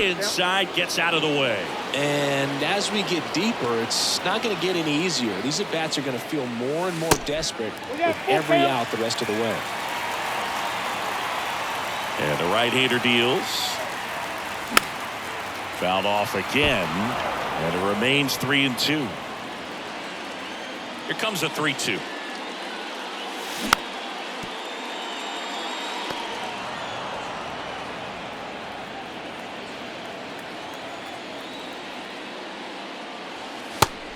inside, gets out of the way. And as we get deeper, it's not going to get any easier. These at-bats are going to feel more and more desperate with every out the rest of the way. And the right-hander deals. Fouled off again. And it remains 3-2. Here comes a 3-2.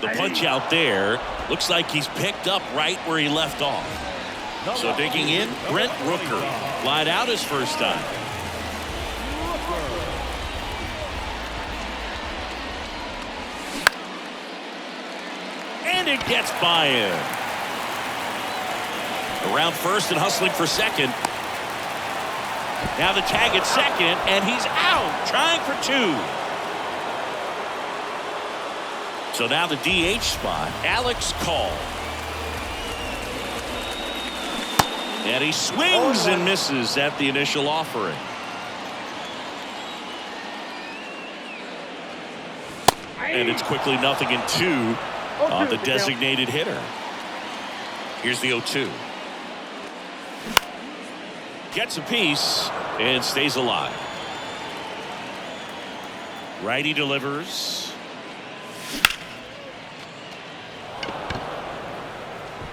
The punch out there looks like he's picked up right where he left off. So digging in, Brent Rooker. Lied out his first time. And it gets by him. Around first and hustling for second. Now the tag at second, and he's out, trying for two. So now the DH spot, Alex Call. And he swings and misses at the initial offering. And it's quickly 0-2 on the designated hitter. Here's the 0-2. Gets a piece and stays alive. Righty delivers.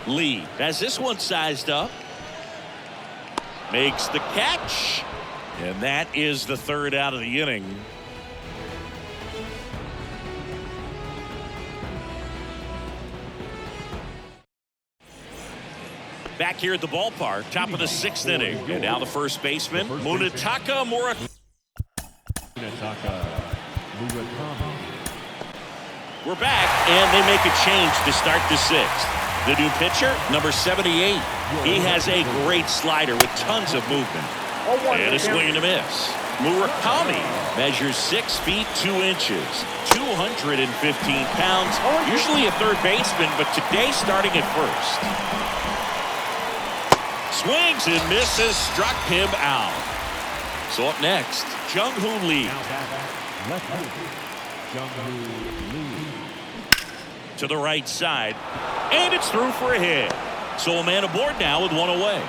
Lee has this one sized up. Makes the catch. And that is the third out of the inning. Back here at the ballpark, top of the sixth inning. And now the first baseman, Munetaka Murakami. We're back, and they make a change to start the sixth. The new pitcher, number 78. He has a great slider with tons of movement. And a swing and a miss. Murakami measures 6 feet 2 inches, 215 pounds, usually a third baseman, but today starting at first. Swings and misses, struck him out. So up next, Jung-Hoo Lee. To the right side, and it's through for a hit. So a man aboard now with one away.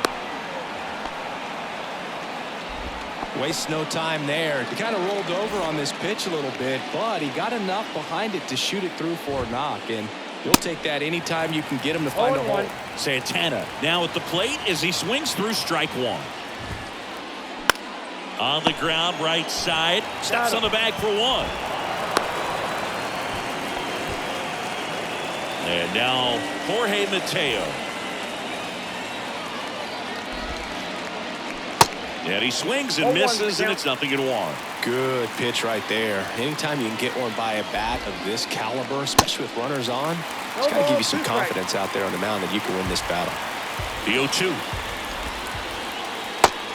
Wastes no time there. He kind of rolled over on this pitch a little bit, but he got enough behind it to shoot it through for a knock, and you'll take that anytime you can get him to find a hole. Santana now at the plate as he swings through strike one. On the ground, right side, steps on the bag for one. And now Jorge Mateo. And he swings and misses, and it's 0-1. Good pitch right there. Anytime you can get one by a bat of this caliber, especially with runners on, it's got to give you some confidence out there on the mound that you can win this battle. The 0-2.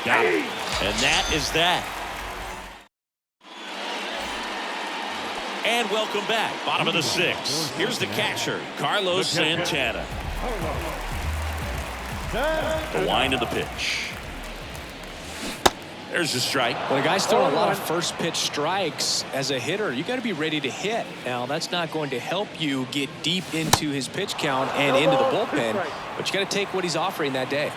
Got it. And that is that. And welcome back. Bottom of the sixth. Here's the catcher, Carlos Santana. The wind of the pitch. There's a strike. When a guy's throwing a lot of first pitch strikes as a hitter, you got to be ready to hit. Now, that's not going to help you get deep into his pitch count and into the bullpen, but you got to take what he's offering that day.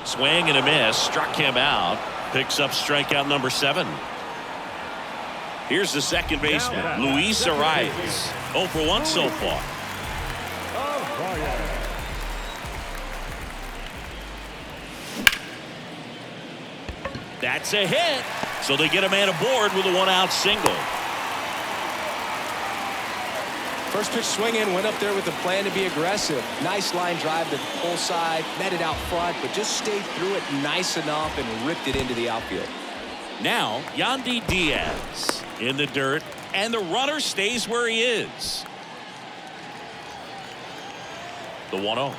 Swing and a miss, struck him out. Picks up strikeout number 7. Here's the second baseman, Luis Arias. 0 for 1 so far. That's a hit. So they get a man aboard with a 1-out single. First pitch swinging, went up there with a plan to be aggressive. Nice line drive to the pull side, met it out front, but just stayed through it nice enough and ripped it into the outfield. Now, Yandy Diaz in the dirt, and the runner stays where he is. The 1-0.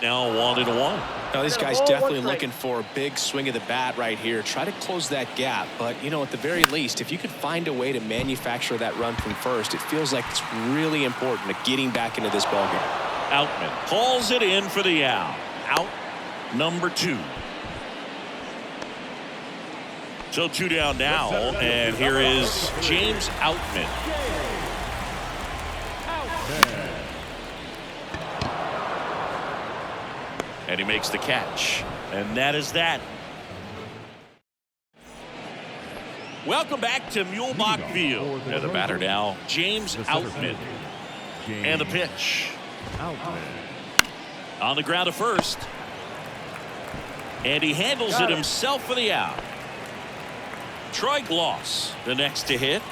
Now 1-1. Now this guy's definitely looking for a big swing of the bat right here. Try to close that gap, but you know, at the very least, if you could find a way to manufacture that run from first, it feels like it's really important to getting back into this ballgame. Outman hauls it in for the out. Out number 2. So 2 down now, and here is James Outman. And he makes the catch. And that is that. Welcome back to Mulebach Field. And the batter now, James Outman. And the pitch. On the ground at first. And he handles it himself for the out. Troy Gloss, the next to hit.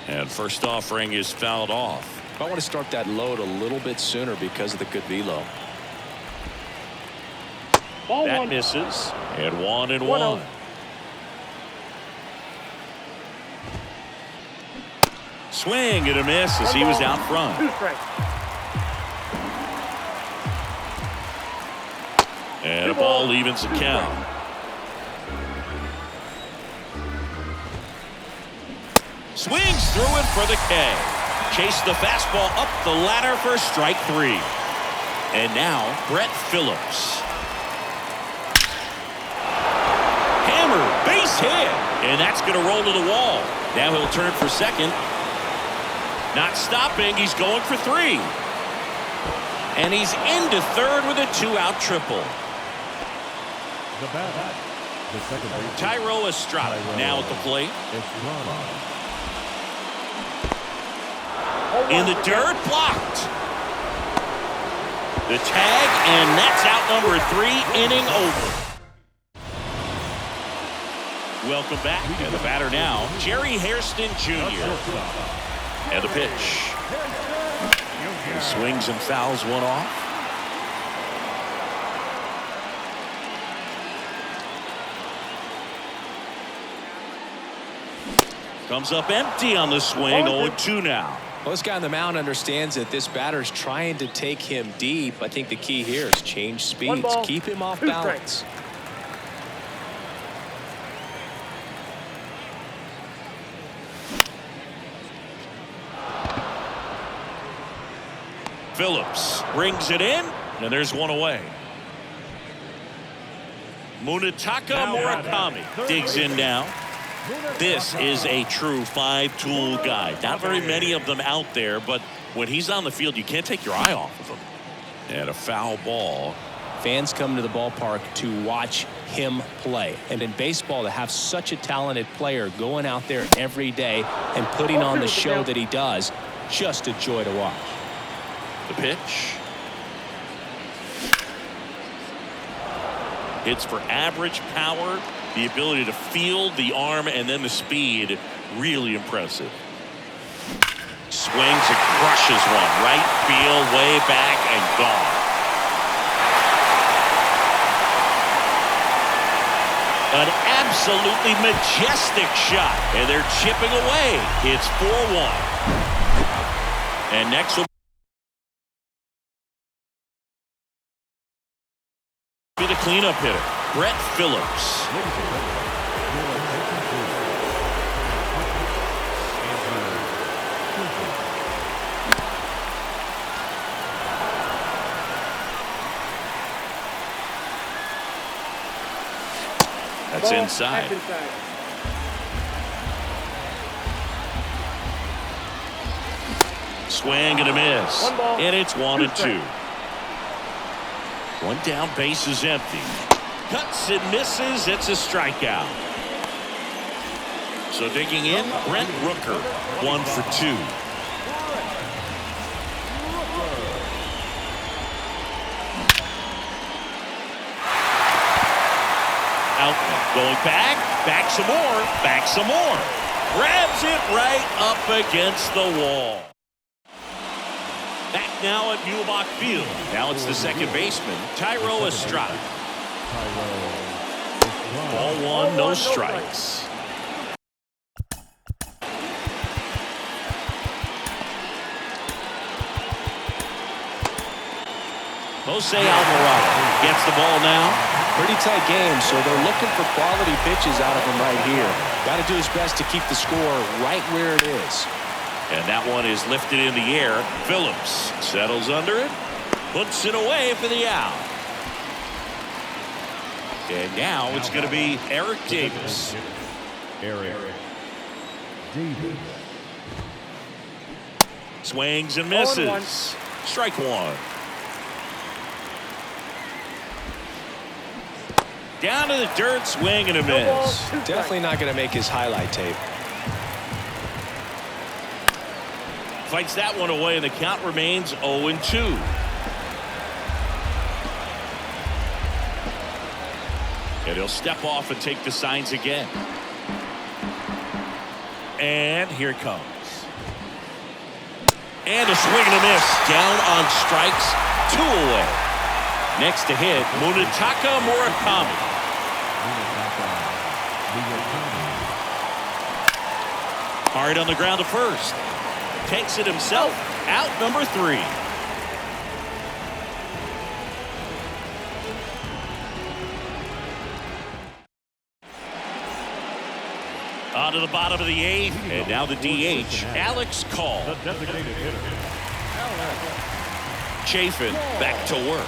And first offering is fouled off. I want to start that load a little bit sooner because of the good velo. That misses. And 1-1. Swing and a miss as he was out front. And a ball evens the count. Swings through it for the K. Chase the fastball up the ladder for strike 3. And now Brett Phillips. Hammer, base hit. And that's going to roll to the wall. Now he'll turn for second. Not stopping. He's going for 3. And he's into third with a 2-out triple. Tyro Estrada now at the plate. In the dirt, blocked. The tag, and that's out number 3, inning over. Welcome back. And the batter now, Jerry Hairston Jr. And the pitch. He swings and fouls one off. Comes up empty on the swing, 0-2 now. Well, this guy on the mound understands that this batter's trying to take him deep. I think the key here is change speeds. Keep him off balance. Phillips brings it in, and there's one away. Munetaka Murakami digs in now. This is a true 5-tool guy. Not very many of them out there, but when he's on the field, you can't take your eye off of him. And a foul ball. Fans come to the ballpark to watch him play. And in baseball, to have such a talented player going out there every day and putting on the show that he does, just a joy to watch. The pitch. Hits for average power. The ability to field, the arm, and then the speed, really impressive. Swings and crushes one. Right field, way back, and gone. An absolutely majestic shot. And they're chipping away. It's 4-1. And next will be the cleanup hitter, Brett Phillips. That's inside. Swing and a miss. And it's 1-2. One down, base is empty. Cuts and misses. It's a strikeout. So digging in, Brent Rooker, 1 for 2. Outman going back some more. Grabs it right up against the wall. Back now at Mulebach Field. Now it's the second baseman, Tyro Estrada. Ball 1, no strikes. Jose Alvarado gets the ball now. Pretty tight game, so they're looking for quality pitches out of him right here. Got to do his best to keep the score right where it is. And that one is lifted in the air. Phillips settles under it, puts it away for the out. And now it's going to be Eric Davis. Eric Davis. Swings and misses. Strike one. Down to the dirt, swing and a miss. Definitely not going to make his highlight tape. Fights that one away, and the count remains 0-2. And he'll step off and take the signs again. And here it comes. And a swing and a miss. Down on strikes, 2 away. Next to hit, Munetaka Murakami. Hard on the ground to first. Takes it himself. Out number 3. On to the bottom of the 8th. And now the DH, Alex Call. The designated hitter, Chafin back to work.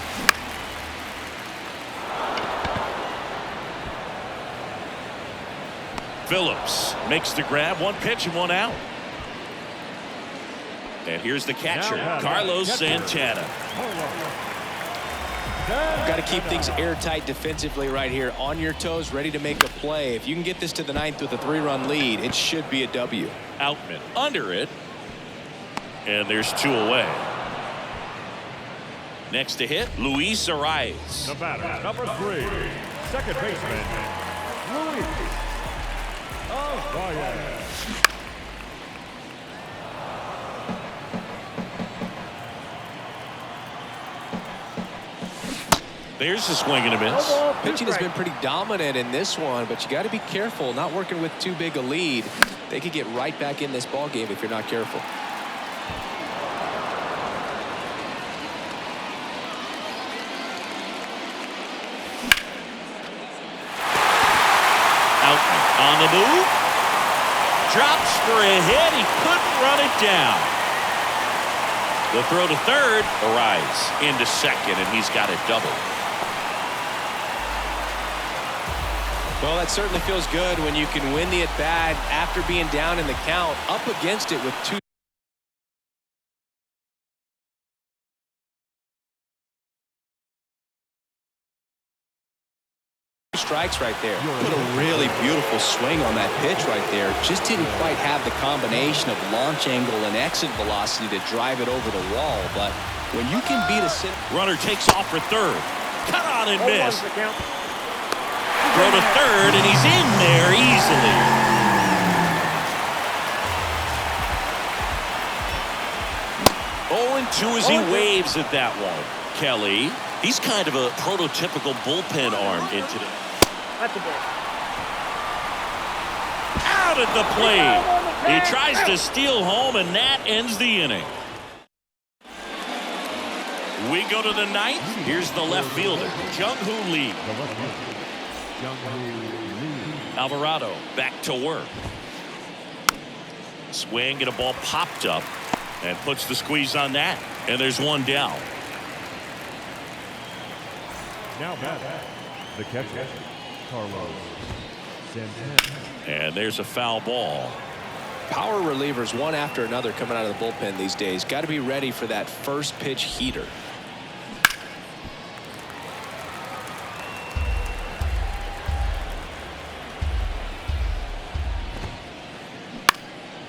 Phillips makes the grab. 1 pitch and 1 out. And here's the catcher, Carlos Santana. Got to keep things airtight defensively right here. On your toes, ready to make a play. If you can get this to the 9th with a 3-run lead, it should be a W. Outman under it. And there's 2 away. Next to hit, Luis Arias. the batter, number 3, second baseman, Luis Arias. There's a swing and a miss. Pitching has been pretty dominant in this one, but you got to be careful. Not working with too big a lead. They could get right back in this ball game if you're not careful. Out on the move. Drops for a hit. He couldn't run it down. The throw to third. Arias into second, and he's got a double. Well, that certainly feels good when you can win the at-bat after being down in the count, up against it with 2 strikes right there. Put a really beautiful swing on that pitch right there. Just didn't quite have the combination of launch angle and exit velocity to drive it over the wall. But when you can beat a runner takes off for third. Cut on and miss. Throw to third, and he's in there easily. Oh, and 2 as he waves at that one. Kelly, he's kind of a prototypical bullpen arm in today. Out at the plate. He tries to steal home, and that ends the inning. We go to the 9th. Here's the left fielder, Jung-Hoo Lee. Alvarado back to work. Swing and a ball popped up and puts the squeeze on that. And there's 1 down. Now back, the catcher, Carlos Santana. And there's a foul ball. power relievers one after another coming out of the bullpen these days. Got to be ready for that first pitch heater.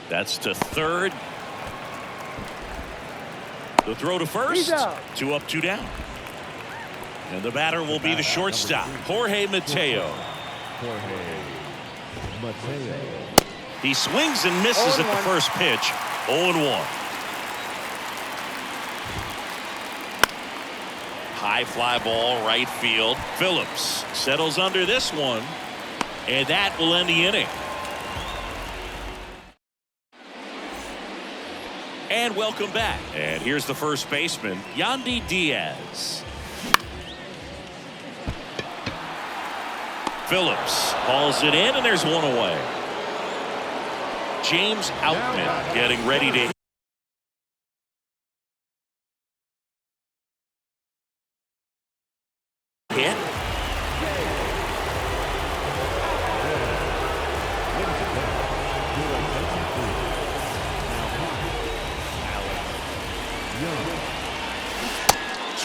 That's to third. The throw to first. 2 up, 2 down. And the batter will be the shortstop, Jorge Mateo. He swings and misses at the first pitch. 0-1. High fly ball, right field. Phillips settles under this one, and that will end the inning. And welcome back. And here's the first baseman, Yandy Diaz. Phillips hauls it in, and there's one away. James Outman getting ready to hit.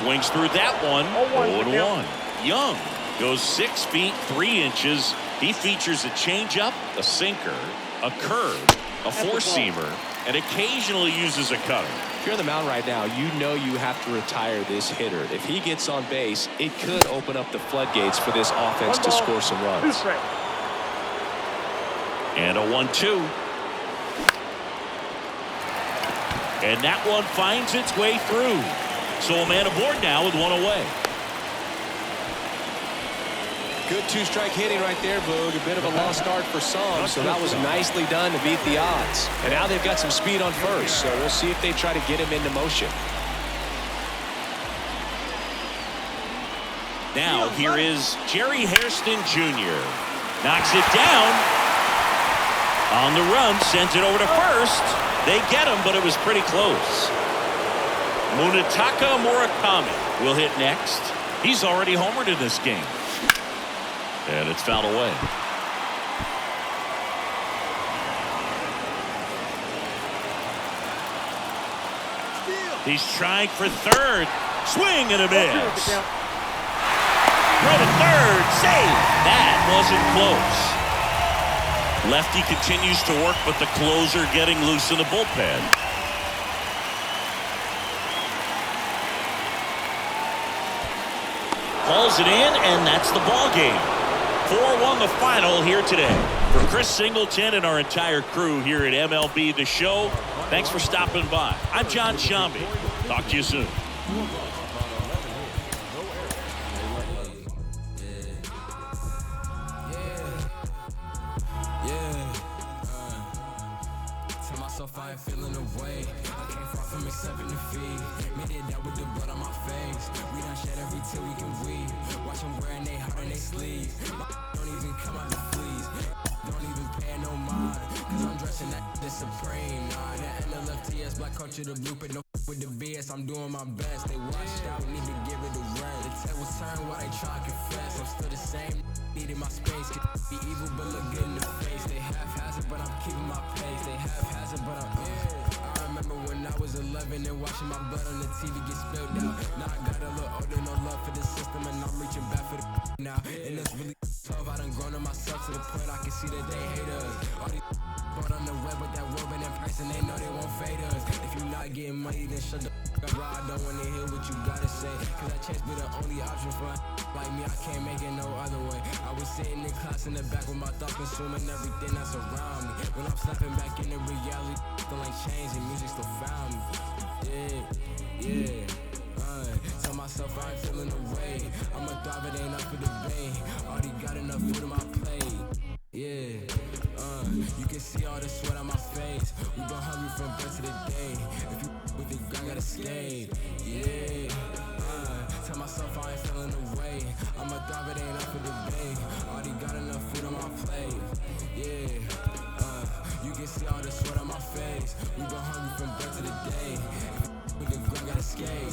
Swings through that one. 0-1. Young goes 6 feet 3 inches. He features a changeup, a sinker, a curve, a four-seamer, and occasionally uses a cutter. If you're on the mound right now, you know you have to retire this hitter. If he gets on base, it could open up the floodgates for this offense to score some runs. And a 1-2. And that one finds its way through. So a man aboard now with one away. Good two-strike hitting right there, Boog. A bit of a lost start for some, so that was nicely done to beat the odds. And now they've got some speed on first, so we'll see if they try to get him into motion. Now here is Jerry Hairston Jr. Knocks it down. On the run, sends it over to first. They get him, but it was pretty close. Munetaka Murakami will hit next. He's already homered in this game. And it's fouled away. He's trying for third. Swing and a miss. Throw to third. Save. That wasn't close. Lefty continues to work, but the closer getting loose in the bullpen. Hauls it in, and that's the ball game. 4-1 the final here today. For Chris Singleton and our entire crew here at MLB The Show, thanks for stopping by. I'm John Shambi. Talk to you soon. Tell myself I ain't feeling away. I can't far from accepting defeat. Made it down with the blood on my face. We done shed every tear we can weep. Watch them wearing they heart on they sleeves. Don't even come out the fleas. Don't even pay no mind. Cause I'm dressing that supreme. Nah, that NLFTS, black culture, the blueprint. No with the BS, I'm doing my best. They washed out, need to give it a rest. The tables turn while they try to confess. I'm still the same. Needed my space. Could be evil, but look good in the face. They haphazard, but I'm keeping my pace. They haphazard, but I'm I remember when I was 11 and watching my blood on the TV get spilled out. Now I got a little older, no love for the system, and I'm reaching back for the now. And it's really tough. I done grown on myself to the point I can see that they hate us. All these put on the web with that word, but in person they know they won't fade us. If you not getting money, then shut the up, bro. I don't wanna hear what you gotta say. Cause that chance be the only option for like me. I can't make it no other way. I was sitting in class in the back with my thoughts consuming everything that's around me. When I'm snapping back into reality, still ain't changing. Music still found me. Yeah. Tell myself I ain't feeling away. I'm a thrive, it ain't up for debate. Already got enough food on my plate. Yeah. You can see all the sweat on my face. We been hungry from birth to the day. If you with the grind, gotta skate. Yeah. Tell myself I ain't feeling away. I'm a thrive, it ain't up for debate. Already got enough food on my plate. Yeah. You can see all the sweat on my face. We been hungry from birth to the day. If you with the grind, gotta skate.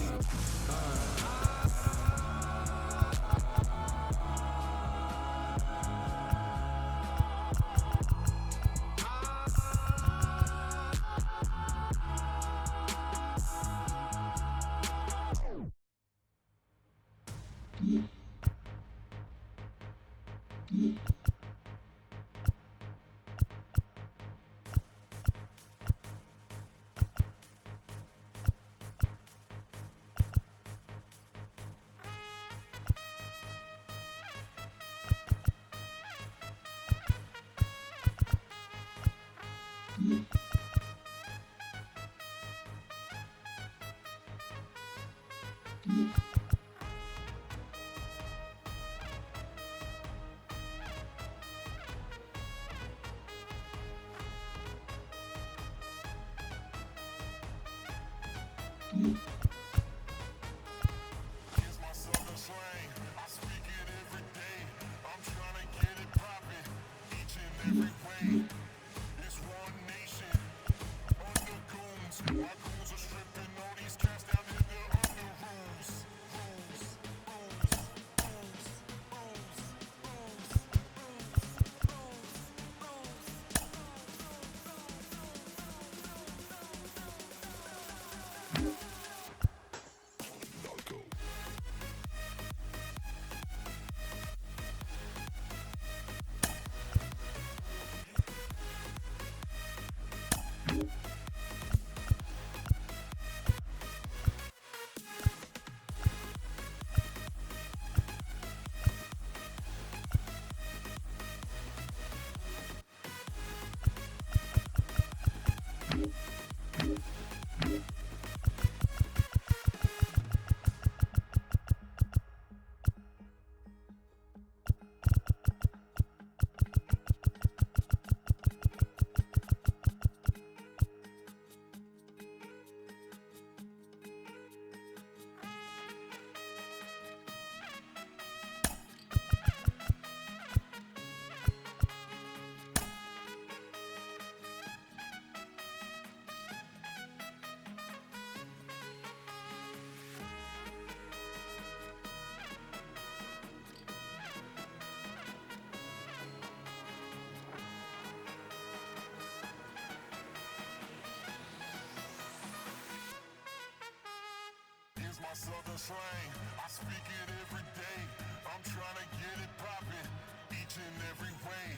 my southern slang, I speak it every day. I'm trying to get it poppin' each and every way.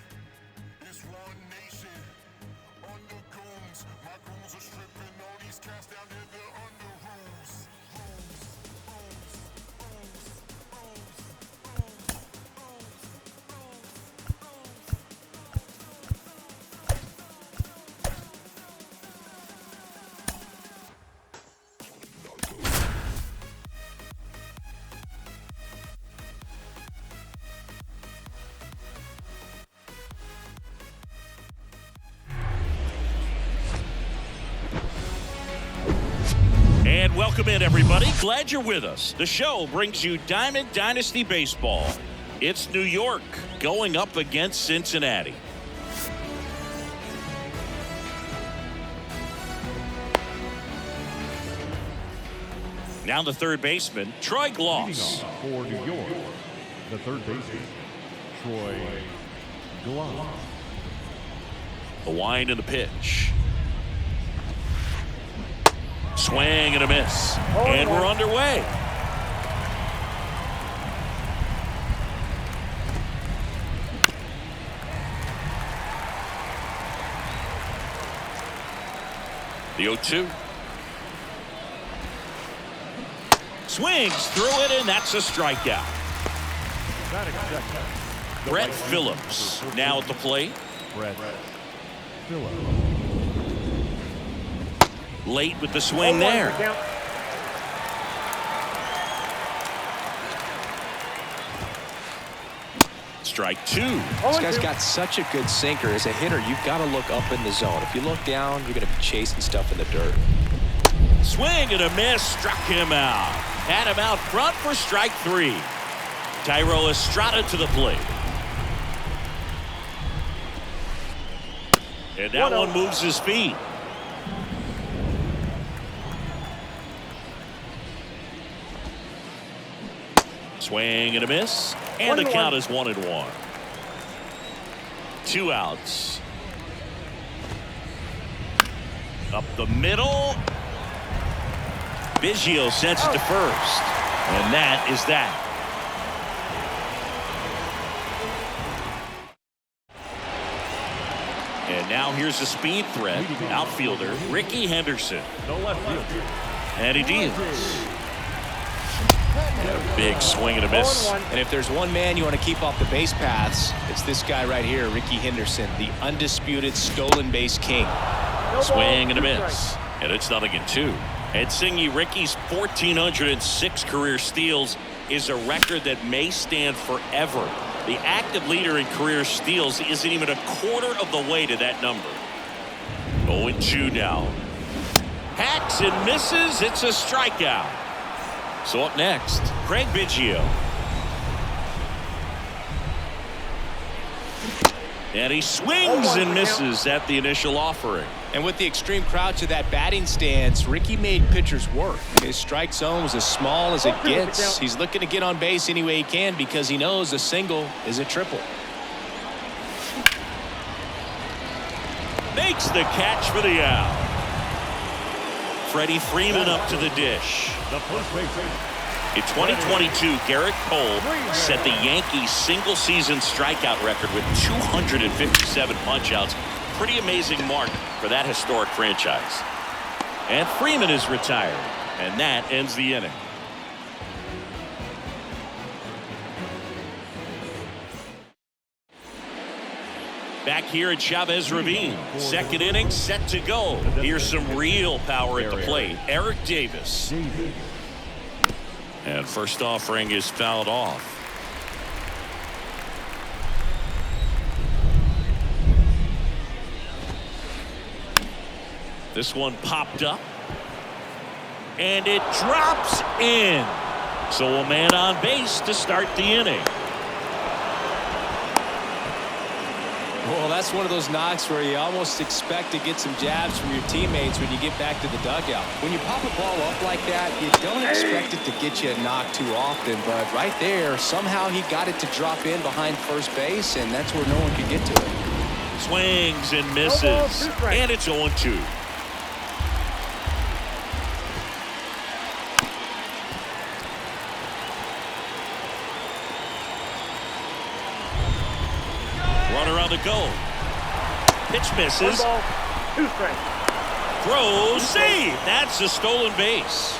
It's one nation under goons. My goons are stripping all these cats down to the under rooms. And welcome in, everybody. Glad you're with us. The show brings you Diamond Dynasty Baseball. It's New York going up against Cincinnati. Now the third baseman, Troy Gloss. For New York, the third baseman, Troy Gloss. The wind and the pitch. Swing and a miss. And we're underway. The 0-2. Swings through it, and that's a strikeout. Brett Phillips now at the plate. Brett Phillips. Late with the swing there. Strike two. This guy's got such a good sinker. As a hitter, you've got to look up in the zone. If you look down, you're going to be chasing stuff in the dirt. Swing and a miss. Struck him out. Had him out front for strike three. Tyro Estrada to the plate. And that one moves his feet. Swing and a miss. And the count is 1-1. 2 outs. Up the middle. Biggio sends it to first. And that is that. And now here's a speed threat. Outfielder Ricky Henderson. No left field. And he deals. A big swing and a miss. And if there's one man you want to keep off the base paths, it's this guy right here, Ricky Henderson, the undisputed stolen base king. Swing and a miss. And it's 0-2. At Singy, Ricky's 1,406 career steals is a record that may stand forever. The active leader in career steals isn't even a quarter of the way to that number. 0-2 now. Hacks and misses. It's a strikeout. So up next, Craig Biggio. And he swings and misses at the initial offering. And with the extreme crouch of that batting stance, Ricky made pitchers work. His strike zone was as small as it gets. He's looking to get on base any way he can because he knows a single is a triple. Makes the catch for the out. Freddie Freeman up to the dish. The first baseman. In 2022, Garrett Cole set the Yankees single-season strikeout record with 257 punch-outs. Pretty amazing mark for that historic franchise. And Freeman is retired, and that ends the inning. Back here at Chavez Ravine, second inning set to go. Here's some real power at the plate. Eric Davis. And first offering is fouled off. This one popped up. And it drops in. So a man on base to start the inning. Well, that's one of those knocks where you almost expect to get some jabs from your teammates when you get back to the dugout. When you pop a ball up like that, you don't expect it to get you a knock too often. But right there, somehow he got it to drop in behind first base, and that's where no one could get to it. Swings and misses. And it's 0-2. on the go. Pitch misses. 1 ball, 2 strikes. Throws, save. That's a stolen base.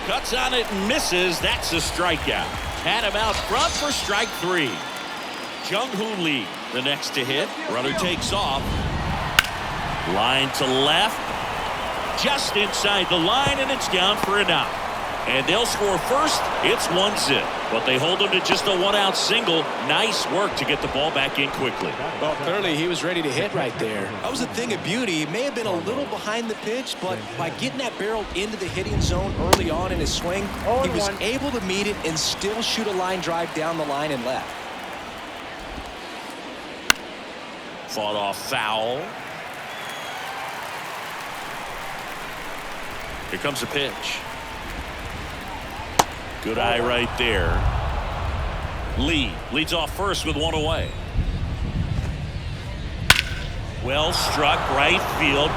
Cuts on it and misses. That's a strikeout. Had him out front for strike 3. Jung-Hoo Lee, the next to hit. Runner takes off. Line to left. Just inside the line, and it's down for an out. And they'll score first. It's 1-0. But they hold them to just a 1-out single. Nice work to get the ball back in quickly. Well, clearly he was ready to hit right there. That was a thing of beauty. He may have been a little behind the pitch, but by getting that barrel into the hitting zone early on in his swing, he was able to meet it and still shoot a line drive down the line and left. Fought off foul. Here comes the pitch. Good eye right there. Lee leads off first with 1 away. Well struck right field.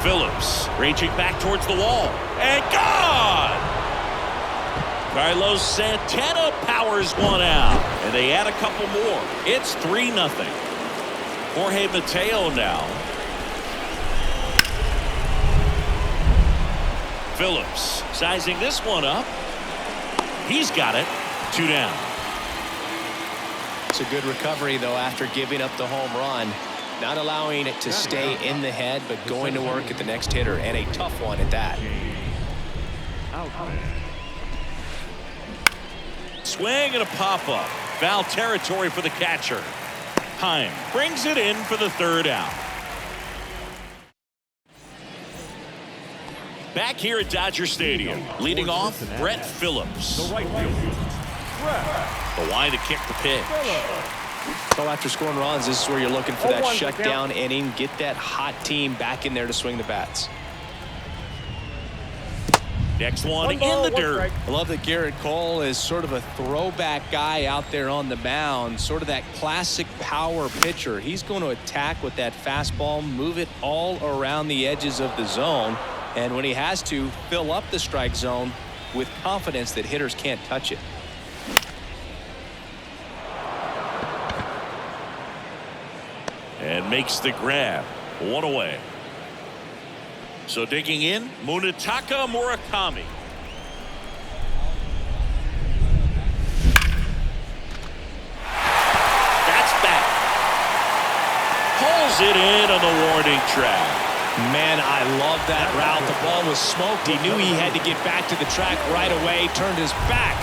Phillips reaching back towards the wall. And gone! Carlos Santana powers 1 out. And they add a couple more. It's 3-0. Jorge Mateo now. Phillips sizing this one up. He's got it. 2 down. It's a good recovery, though, after giving up the home run. Not allowing it to stay in the head, but going to work at the next hitter, and a tough one at that. Swing and a pop-up. Foul territory for the catcher. Heim brings it in for the 3rd out. Back here at Dodger Stadium, leading off, Brett Phillips. The right fielder, The line to kick the pitch. So after scoring runs, this is where you're looking for that shutdown inning. Get that hot team back in there to swing the bats. Next one in the dirt. I love that Garrett Cole is sort of a throwback guy out there on the mound, sort of that classic power pitcher. He's going to attack with that fastball, move it all around the edges of the zone, and when he has to, fill up the strike zone with confidence that hitters can't touch it. And makes the grab. 1 away. So digging in, Munetaka Murakami. That's back. Pulls it in on the warning track. Man, I love that route. The ball was smoked. He knew he had to get back to the track right away. Turned his back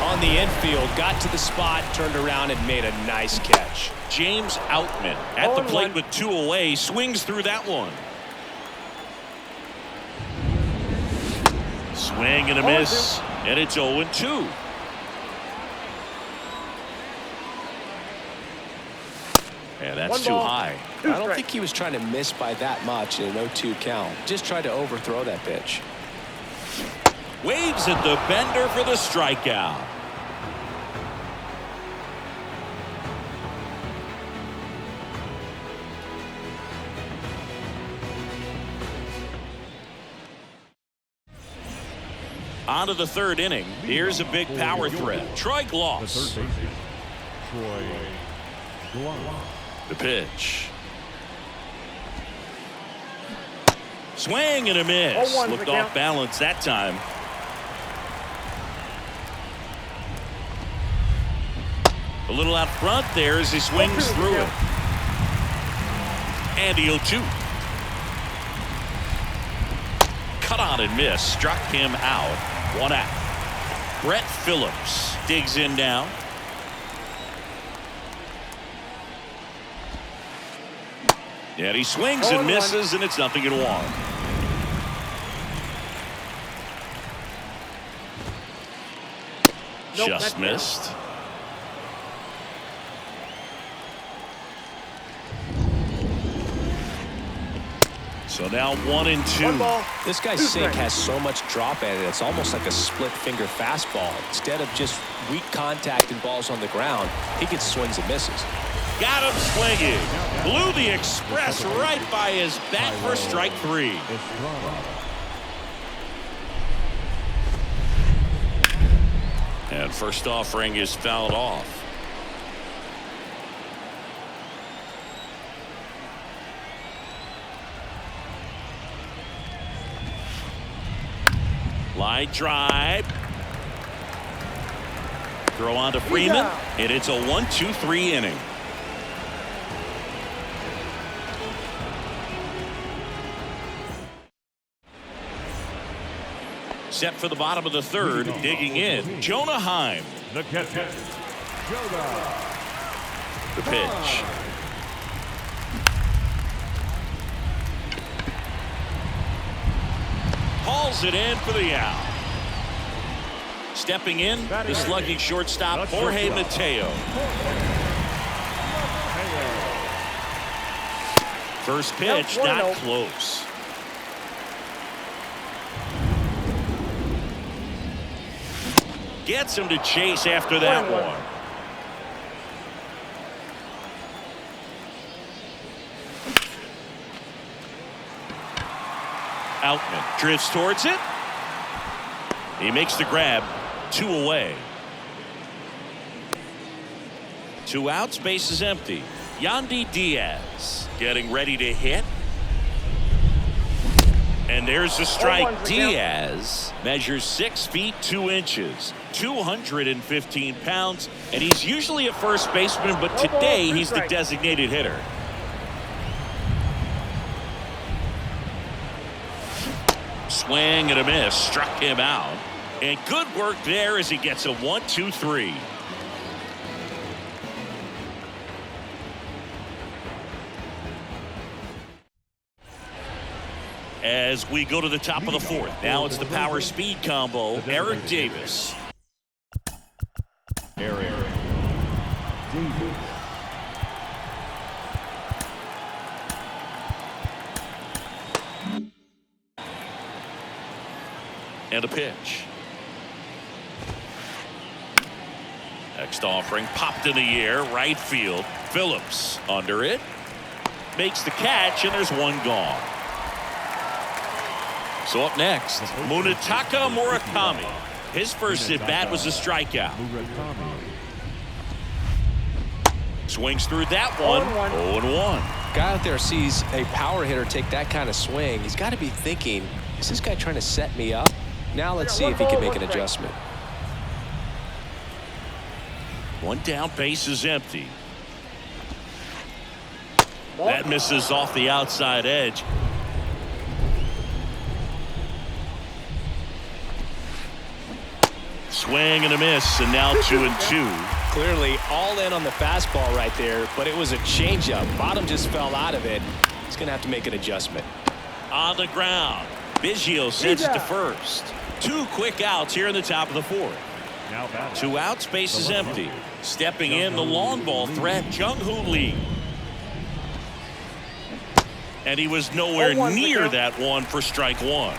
on the infield. Got to the spot, turned around, and made a nice catch. James Outman at the plate with 2 away. Swings through that one. Swing and a miss. And it's 0-2. And that's too high. I don't think he was trying to miss by that much in an 0-2 count. Just tried to overthrow that pitch. Waves at the bender for the strikeout. On to the 3rd inning. Here's a big power threat. Troy the Gloss. 3rd baseman, Troy Gloss. The pitch. Swing and a miss. Looked off balance that time. A little out front there as he swings through it. And the 0-2. Cut on and miss. Struck him out. 1 out. Brett Phillips digs in now. And he swings and misses, and it's 0-1. Just missed. So now 1-2. This guy's sink has so much drop at it. It's almost like a split finger fastball. Instead of just weak contact and balls on the ground, he gets swings and misses. Got him swinging. Blew the express right by his bat for strike 3. And first offering is fouled off. Line drive. Throw on to Freeman, and it's a 1-2-3 inning. Set for the bottom of the third, digging in, Jonah Heim. The catcher, Jonah. The pitch. Hauls it in for the out. Stepping in, the slugging shortstop, Jorge Mateo. First pitch, not close. Gets him to chase after that one. Outman drifts towards it. He makes the grab. 2 away. 2 outs, base is empty. Yandy Diaz getting ready to hit. And there's a strike. Diaz measures 6 feet 2 inches, 215 pounds, and he's usually a first baseman, but today he's the designated hitter. Swing and a miss, struck him out. And good work there as he gets a 1-2-3. As we go to the top of the fourth, now it's the power speed combo. Eric Davis. And a pitch. Next offering popped in the air, right field. Phillips under it. Makes the catch, and there's one gone. So up next, Munetaka Murakami. His first at bat was a strikeout. Swings through that one. 0-1. Guy out there sees a power hitter take that kind of swing. He's got to be thinking, is this guy trying to set me up? Now let's see if he can make an adjustment. One down, base is empty. That misses off the outside edge. Swing and a miss, and now 2-2. Clearly all in on the fastball right there, but it was a changeup. Bottom just fell out of it. He's going to have to make an adjustment. On the ground, Biggio sends it to first. 2 quick outs here in the top of the fourth. 2 outs, base is empty. Stepping in, the long ball threat, Jung-Hoo Lee. And he was nowhere near that one for strike 1.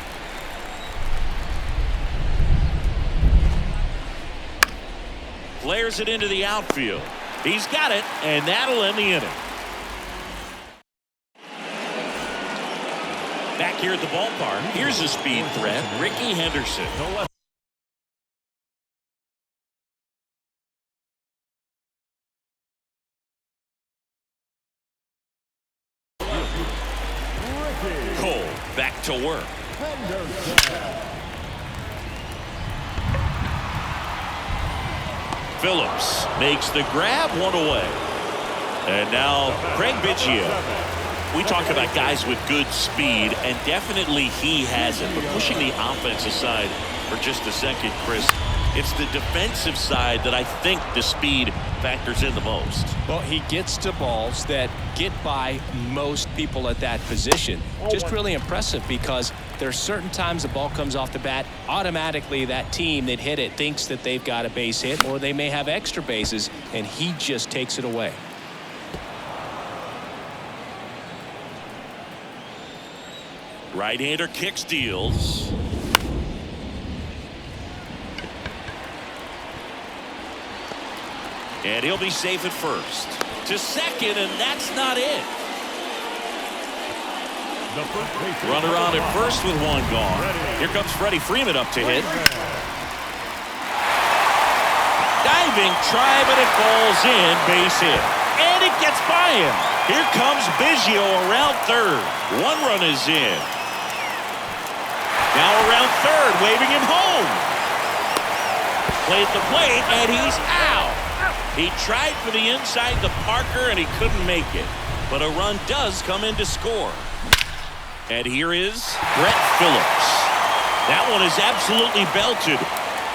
Flares it into the outfield. He's got it, and that'll end the inning. Back here at the ballpark, here's a speed threat, Ricky Henderson. Cole back to work. Phillips makes the grab, 1 away. And now Craig Biggio. We talk about guys with good speed, and definitely he has it. But pushing the offensive side for just a second, Chris, it's the defensive side that I think the speed factors in the most. Well, he gets to balls that get by most people at that position. Just really impressive because there are certain times the ball comes off the bat, automatically that team that hit it thinks that they've got a base hit, or they may have extra bases, and he just takes it away. Right-hander kicks, deals. And he'll be safe at first. To second, and that's not it. Runner on at first with 1 gone. Here comes Freddie Freeman up to hit. diving try, but it falls in, base hit. And it gets by him. Here comes Biggio around third. One run is in. Now around third, waving him home. Play at the plate, and he's out. He tried for the inside to Parker, and he couldn't make it. But a run does come in to score. And here is Brett Phillips. That one is absolutely belted.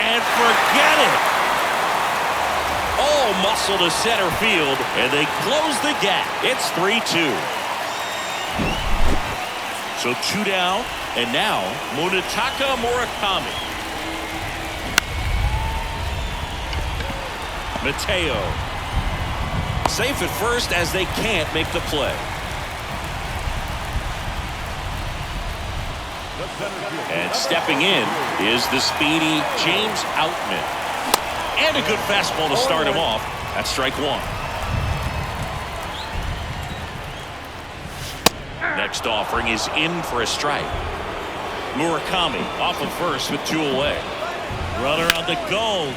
And forget it. All muscle to center field, and they close the gap. It's 3-2. So 2 down, and now Munetaka Murakami. Mateo. Safe at first as they can't make the play. And stepping in is the speedy James Outman. And a good fastball to start him off. That's strike one. Next offering is in for a strike. Murakami off of first with 2 away. Runner on the go.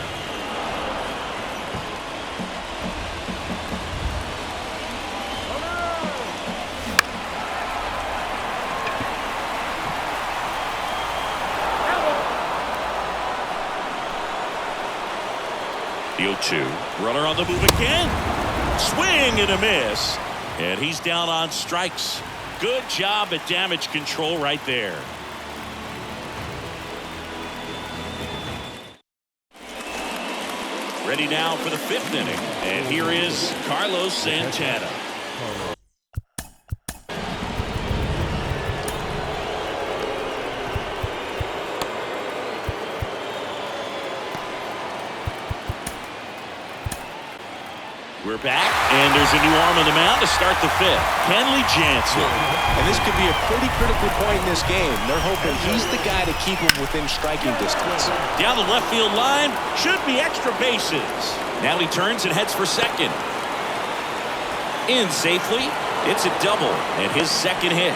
The 0-2. Runner on the move again. Swing and a miss. And he's down on strikes. Good job at damage control right there. Ready now for the 5th inning. And here is Carlos Santana. We're back, and there's a new arm on the mound to start the 5th. Kenley Jansen. And this could be a pretty critical point in this game. They're hoping he's the guy to keep him within striking distance. Down the left field line, should be extra bases. Now he turns and heads for second. In safely, it's a double, and his second hit.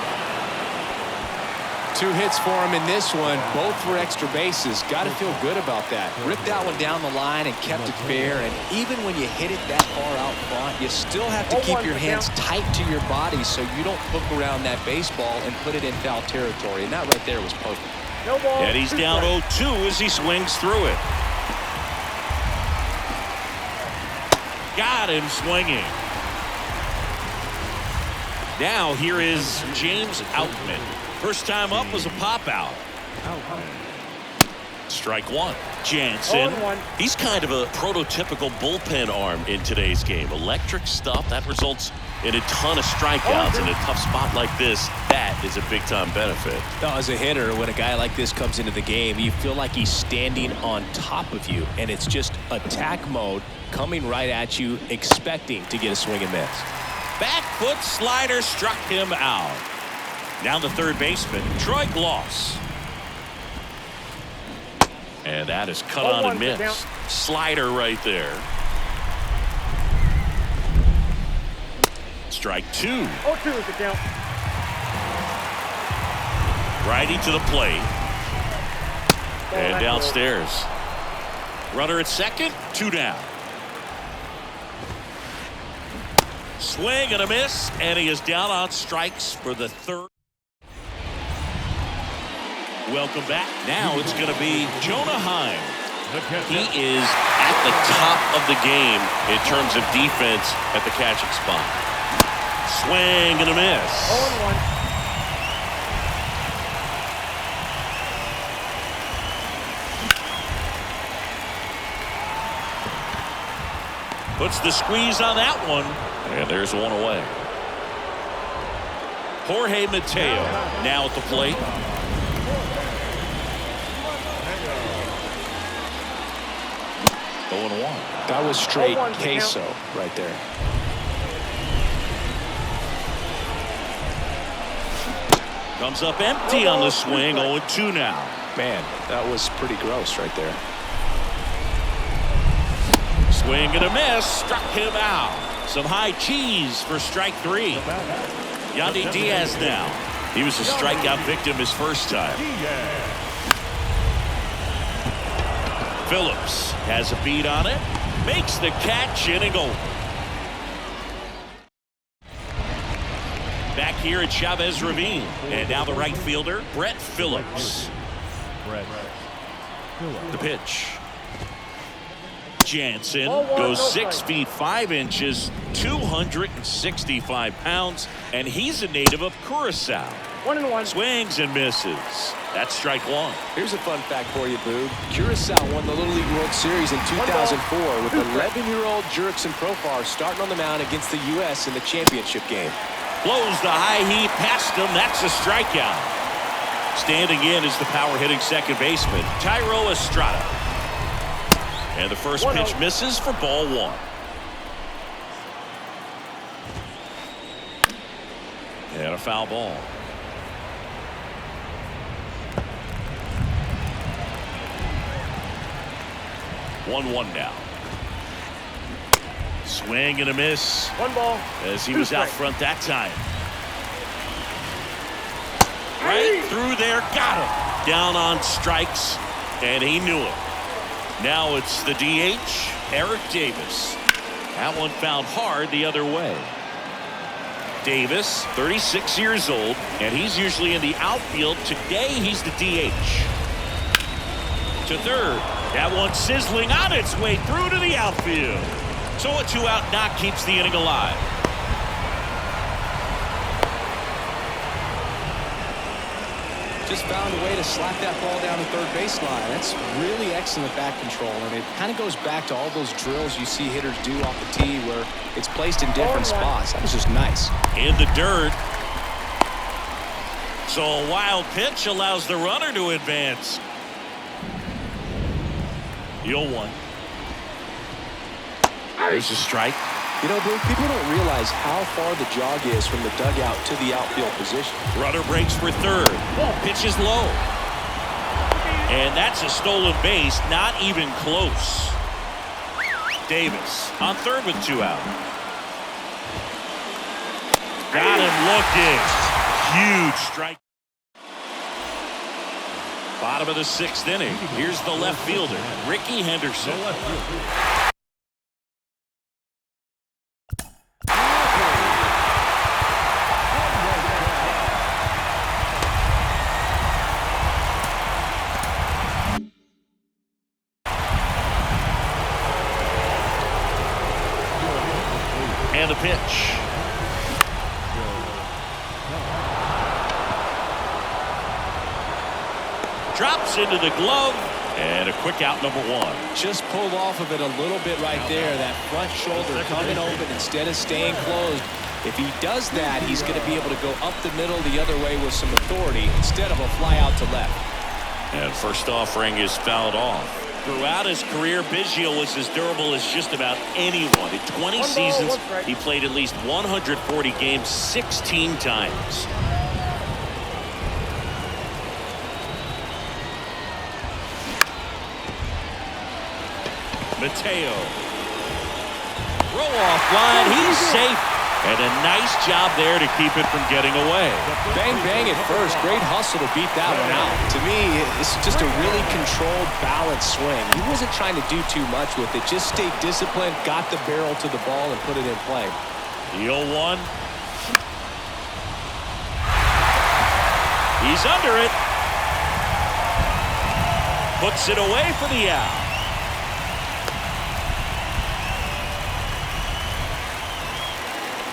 2 hits for him in this one. Both were extra bases. Got to feel good about that. Ripped that one down the line and kept it fair. And even when you hit it that far out front, you still have to keep your hands tight to your body so you don't hook around that baseball and put it in foul territory. And that right there was perfect. And he's down 0-2 as he swings through it. Got him swinging. Now here is James Outman. First time up was a pop out. Strike one. Jansen. He's kind of a prototypical bullpen arm in today's game. Electric stuff that results in a ton of strikeouts in a tough spot like this. That is a big time benefit. Now, as a hitter, when a guy like this comes into the game, you feel like he's standing on top of you, and it's just attack mode coming right at you, expecting to get a swing and miss. Back foot slider struck him out. Now the third baseman, Troy Gloss. And that is cut on and missed. Slider right there. Strike 2. 0-2 is the count. Righty to the plate. And downstairs. Runner at second, 2 down. Swing and a miss, and he is down on strikes for the 3rd. Welcome back. Now it's going to be Jonah Heim. He is at the top of the game in terms of defense at the catching spot. Swing and a miss. 0-1. Puts the squeeze on that one. And there's one away. Jorge Mateo now at the plate. That was straight queso right there. Comes up empty on the swing. 0-2 now. Man, that was pretty gross right there. Swing and a miss. Struck him out. Some high cheese for strike 3. Yandy Diaz now. He was a strikeout victim his first time. Phillips has a beat on it. Makes the catch, inning over. Back here at Chavez Ravine. And now the right fielder, Brett Phillips. The pitch. Jansen goes 6 feet 5 inches, 265 pounds, and he's a native of Curacao. 1-1. Swings and misses. That's strike one. Here's a fun fact for you, Boog. Curacao won the Little League World Series in 2004 with 11-year-old Jurickson Profar starting on the mound against the U.S. in the championship game. Blows the high heat past him. That's a strikeout. Standing in is the power-hitting second baseman, Tyro Estrada. And the first pitch misses for ball one. And a foul ball. 1-1 now. Swing and a miss. 1 ball. As he was out front that time. Right through there. Got him. Down on strikes. And he knew it. Now it's the DH, Eric Davis. That one fouled hard the other way. Davis, 36 years old, and he's usually in the outfield. Today, he's the DH. To third. That one sizzling on its way through to the outfield. So a 2-out knock keeps the inning alive. Just found a way to slap that ball down the third baseline. That's really excellent bat control, and it kind of goes back to all those drills you see hitters do off the tee where it's placed in different spots. That was just nice. In the dirt. So a wild pitch allows the runner to advance. The 0-1. There's a strike. You know, Blue, people don't realize how far the jog is from the dugout to the outfield position. Runner breaks for third. Pitch is low. And that's a stolen base, not even close. Davis on third with 2 out. Got him looking. Huge strike. Bottom of the 6th inning. Here's the left fielder, Ricky Henderson. And the pitch. Drops into the glove, and a quick out, number 1. Just pulled off of it a little bit right there. That front shoulder coming open instead of staying closed. If he does that, he's going to be able to go up the middle the other way with some authority instead of a fly out to left. And first offering is fouled off. Throughout his career, Biggio was as durable as just about anyone. In 20 seasons, he played at least 140 games 16 times. Mateo. Throw off line. He's safe. And a nice job there to keep it from getting away. Bang, bang at first. Great hustle to beat that one out. To me, this is just a really controlled, balanced swing. He wasn't trying to do too much with it. Just stayed disciplined, got the barrel to the ball, and put it in play. The 0-1. He's under it. Puts it away for the out.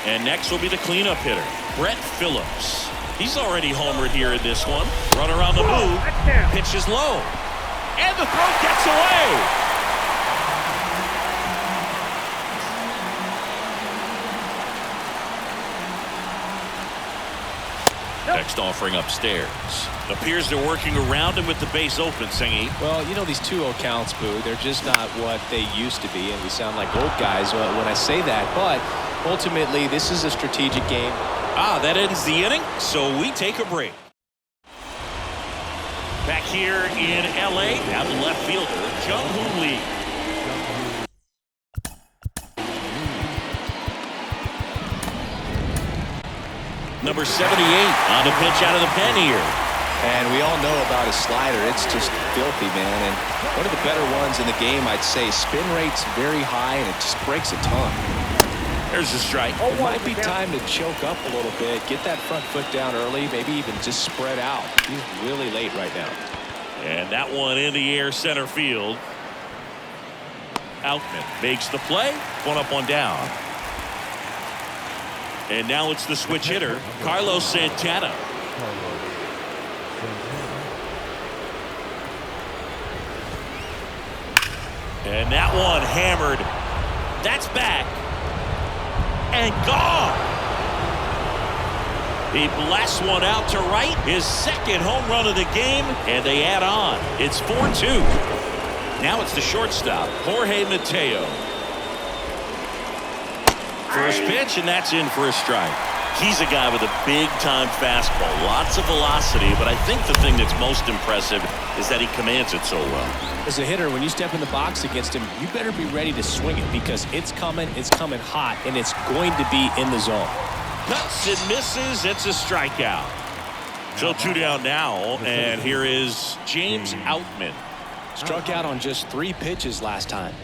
And next will be the cleanup hitter, Brett Phillips. He's already homered here in this one. Runner on the move. Pitch is low. And the throw gets away. Next offering upstairs. Appears they're working around him with the base open, Singy. Well, you know, these 2-0 counts, Boo, they're just not what they used to be, and we sound like old guys when I say that. But ultimately, this is a strategic game. That ends the inning, so we take a break. Back here in L.A., now the left fielder, Jung-Hoo Lee. Number 78 on the pitch out of the pen here. And we all know about his slider. It's just filthy, man. And one of the better ones in the game, I'd say. Spin rate's very high, and it just breaks a ton. There's a strike. It might be time to choke up a little bit, get that front foot down early, maybe even just spread out. He's really late right now. And that one in the air center field. Outman makes the play. One up, one down. And now it's the switch hitter, Carlos Santana. And that one hammered. That's back. And gone. He blasts one out to right. His second home run of the game. And they add on. It's 4-2. Now it's the shortstop, Jorge Mateo. First pitch, and that's in for a strike. He's a guy with a big-time fastball. Lots of velocity, but I think the thing that's most impressive is that he commands it so well. As a hitter, when you step in the box against him, you better be ready to swing it because it's coming hot, and it's going to be in the zone. Cuts and misses. It's a strikeout. So 2 down now, and here is James Outman. Struck out on just 3 pitches last time.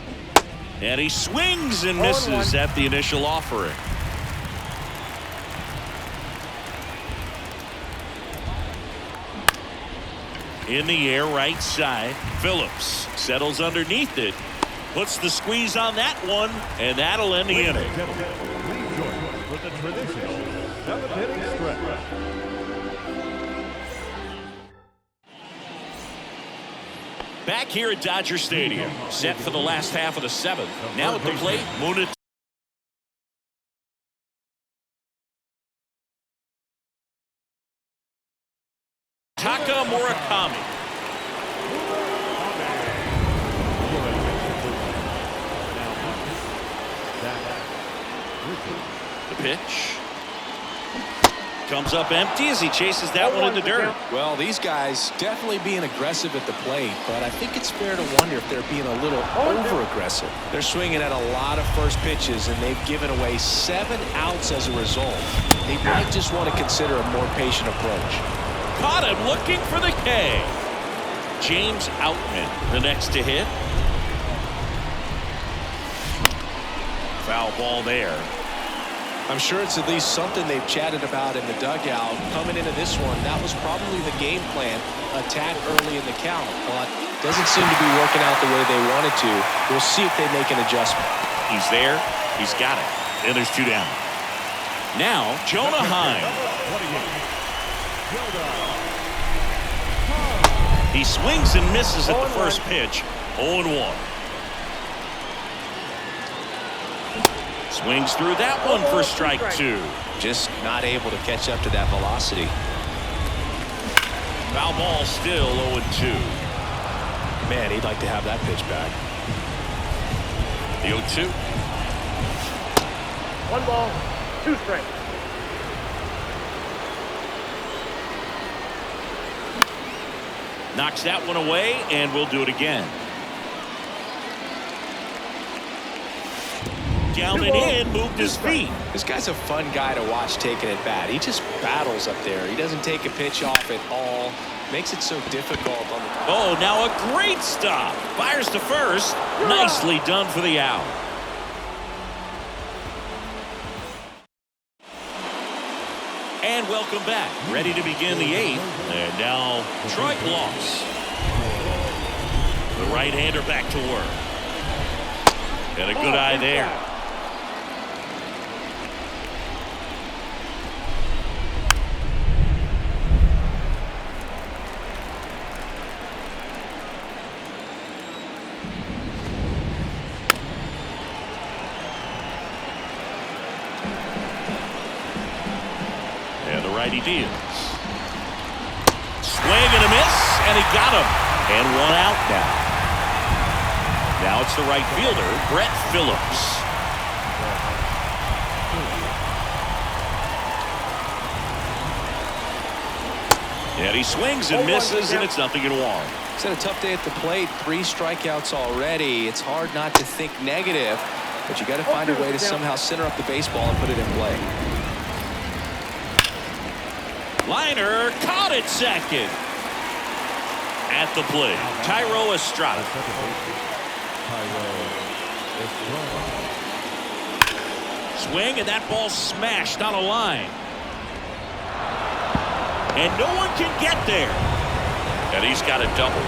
And he swings and misses at the initial offering. In the air, right side. Phillips settles underneath it. Puts the squeeze on that one, and that'll end the inning. Please join us for the traditional 7th-inning stretch. Back here at Dodger Stadium, set for the last half of the 7th. Now at the plate, Munetaka. Murakami. The pitch. Comes up empty as he chases that one in the dirt. Well, these guys definitely being aggressive at the plate, but I think it's fair to wonder if they're being a little over-aggressive. They're swinging at a lot of first pitches, and they've given away 7 outs as a result. They might just want to consider a more patient approach. Caught him looking for the K. James Outman, the next to hit. Foul ball there. I'm sure it's at least something they've chatted about in the dugout. Coming into this one, that was probably the game plan. Attack early in the count, but doesn't seem to be working out the way they wanted to. We'll see if they make an adjustment. He's there. He's got it. And there's 2 down. Now, Jonah Heim. He swings and misses at the first pitch. 0-1. Swings through that one for strike 2. Just not able to catch up to that velocity. Foul ball still 0-2. Man, he'd like to have that pitch back. The 0-2. 1 ball, 2 strikes. Knocks that one away, and we'll do it again. Down and in, moved his feet. This guy's a fun guy to watch taking at bat. He just battles up there. He doesn't take a pitch off at all. Makes it so difficult on the... Oh, now a great stop. Fires to first. Nicely done for the out. And welcome back. Ready to begin the 8th. And now Troy Gloss. The right-hander back to work. And a good eye there. He deals. Swing and a miss, and he got him. And 1 out now. Now it's the right fielder, Brett Phillips. And he swings and misses, and it's 0-1. He's had a tough day at the plate. 3 strikeouts already. It's hard not to think negative, but you got to find a way to somehow center up the baseball and put it in play. Liner caught at second. At the plate, Tyro Estrada. Swing, and that ball smashed on a line. And no one can get there. And he's got a double.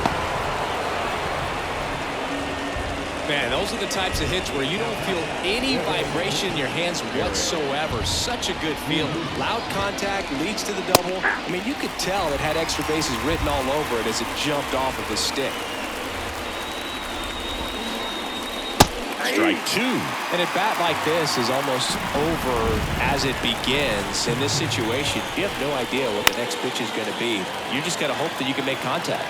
Man, those are the types of hits where you don't feel any vibration in your hands whatsoever. Such a good feeling. Loud contact leads to the double. I mean, you could tell it had extra bases written all over it as it jumped off of his stick. Strike two. And a bat like this is almost over as it begins. In this situation, you have no idea what the next pitch is going to be. You just got to hope that you can make contact.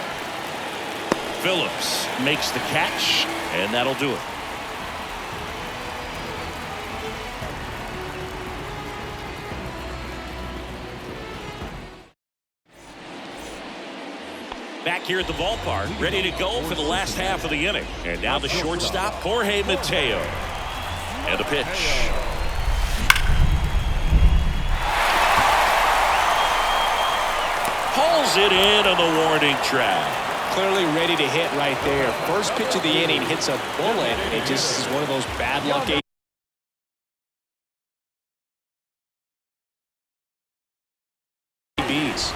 Phillips makes the catch, and that'll do it. Back here at the ballpark, ready to go for the last half of the inning. And now the shortstop, Jorge Mateo. And the pitch. Hauls it in on the warning track. Clearly ready to hit right there. First pitch of the inning hits a bullet. It just is one of those bad luck ABs.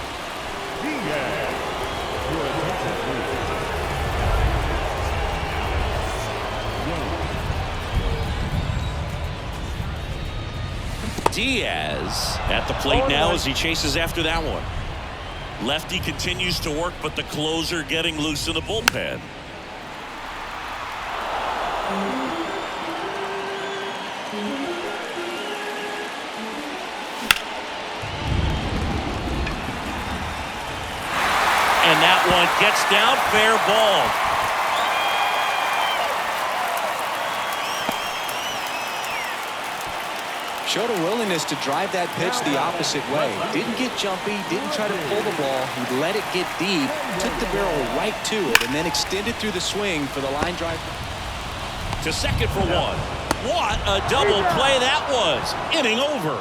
Diaz at the plate now as he chases after that one. Lefty continues to work, but the closer getting loose in the bullpen. And that one gets down, fair ball. Showed a willingness to drive that pitch the opposite way. Didn't get jumpy, didn't try to pull the ball. He let it get deep, took the barrel right to it, and then extended through the swing for the line drive. To second for one. What a double play that was. Inning over.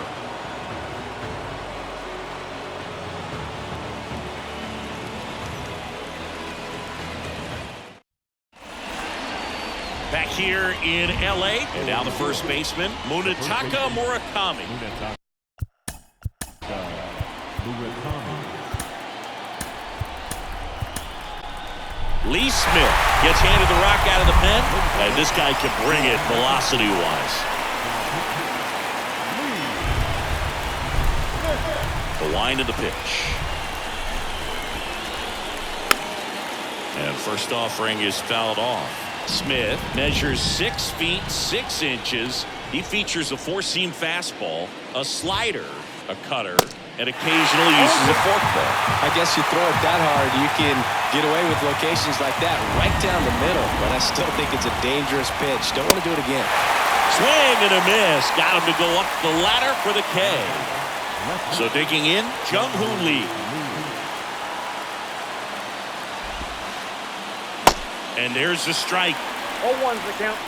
Back here in L.A. And now the first baseman, Munetaka Murakami. Lee Smith gets handed the rock out of the pen. And this guy can bring it velocity-wise. The wind of the pitch. And first offering is fouled off. Smith measures 6 feet 6 inches. He features a four-seam fastball, a slider, a cutter, and occasionally uses a forkball. I guess you throw it that hard, you can get away with locations like that right down the middle. But I still think it's a dangerous pitch. Don't want to do it again. Swing and a miss. Got him to go up the ladder for the K. So digging in, Jung-Hoo Lee. And there's the strike. 0-1's the count.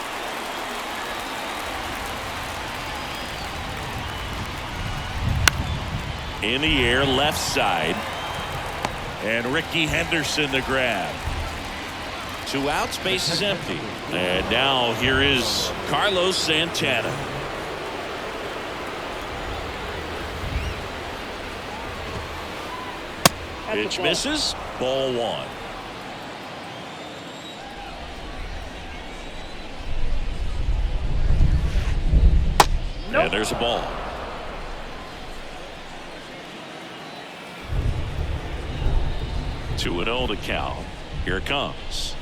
In the air, left side. And Ricky Henderson the grab. 2 outs, base is empty. And now here is Carlos Santana. Pitch misses. Ball 1. Nope. And there's a ball. Two 2-0 the count. Here it comes.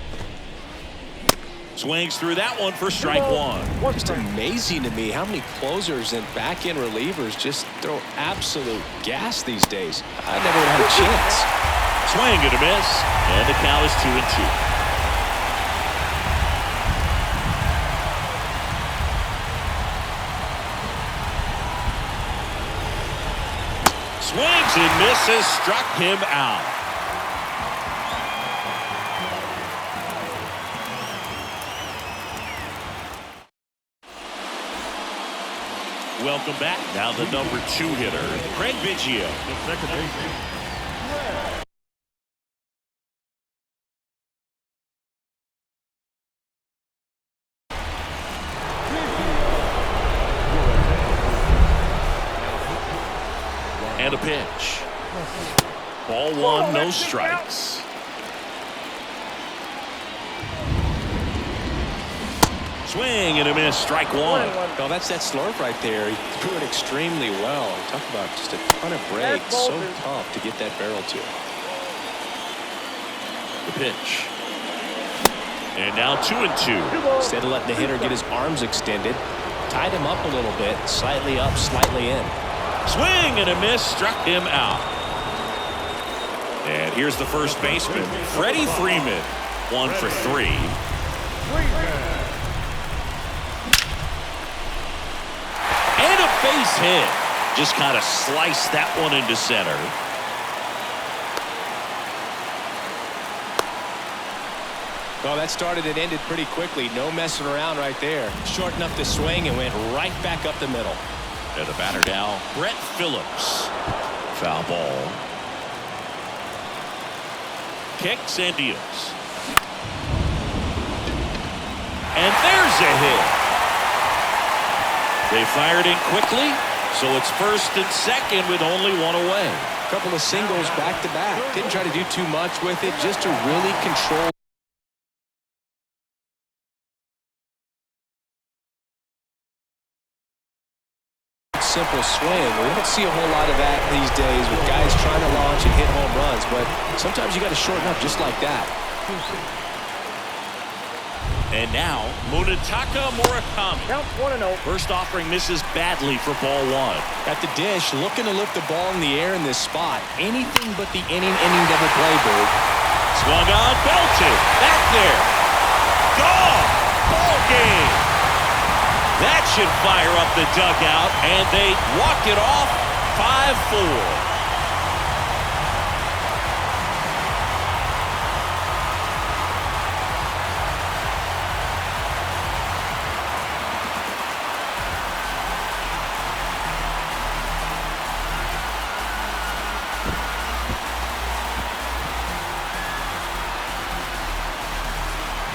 Swings through that one for strike 1. Just amazing to me how many closers and back-end relievers just throw absolute gas these days. I never would have had a chance. Swing and a miss. And the count is 2-2. Swings and misses, struck him out. Welcome back. Now the number 2 hitter, Craig Biggio. The second baseman, pitch. Ball one, no strikes. Swing and a miss, strike one. Well, that's that slurve right there. He threw it extremely well. Talk about just a ton of breaks. So tough to get that barrel to. The pitch. And now 2-2. Instead of letting the hitter get his arms extended, tied him up a little bit, slightly up, slightly in. Swing and a miss, struck him out. And here's the first baseman, Freddie Freeman, 1 for 3. And a base hit. Just kind of sliced that one into center. Well, that started and ended pretty quickly. No messing around right there. Shortened up the swing and went right back up the middle. And the batter now, Brett Phillips. Foul ball. Kicks and deals. And there's a hit. They fired in quickly, so it's first and second with only one away. A couple of singles back to back. Didn't try to do too much with it, just to really control. Simple swing. We don't see a whole lot of that these days with guys trying to launch and hit home runs, but sometimes you got to shorten up just like that. And now, Munetaka Murakami. Count 1-0. First offering misses badly for ball one. At the dish, looking to lift the ball in the air in this spot. Anything but the inning double play, Bird. Swung on, belted. Back there. Gone. Ball game. That should fire up the dugout, and they walk it off 5-4.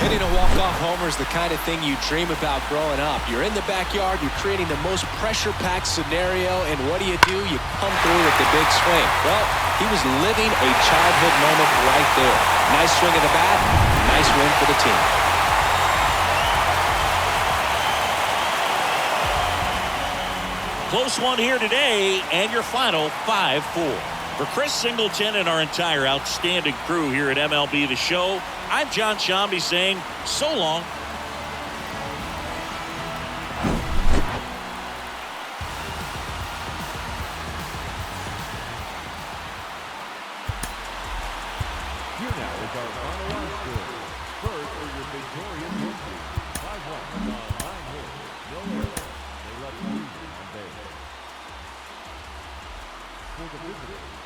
Hitting a walk-off homer is the kind of thing you dream about growing up. You're in the backyard, you're creating the most pressure-packed scenario, and what do? You come through with the big swing. Well, he was living a childhood moment right there. Nice swing of the bat, nice win for the team. Close one here today, and your final 5-4. For Chris Singleton and our entire outstanding crew here at MLB The Show, I'm John Shambi saying so long. Here now is our final line score. First for your victorious victory. 5-1 on 9 hits, no errors. They left 3 on base. For the visitors,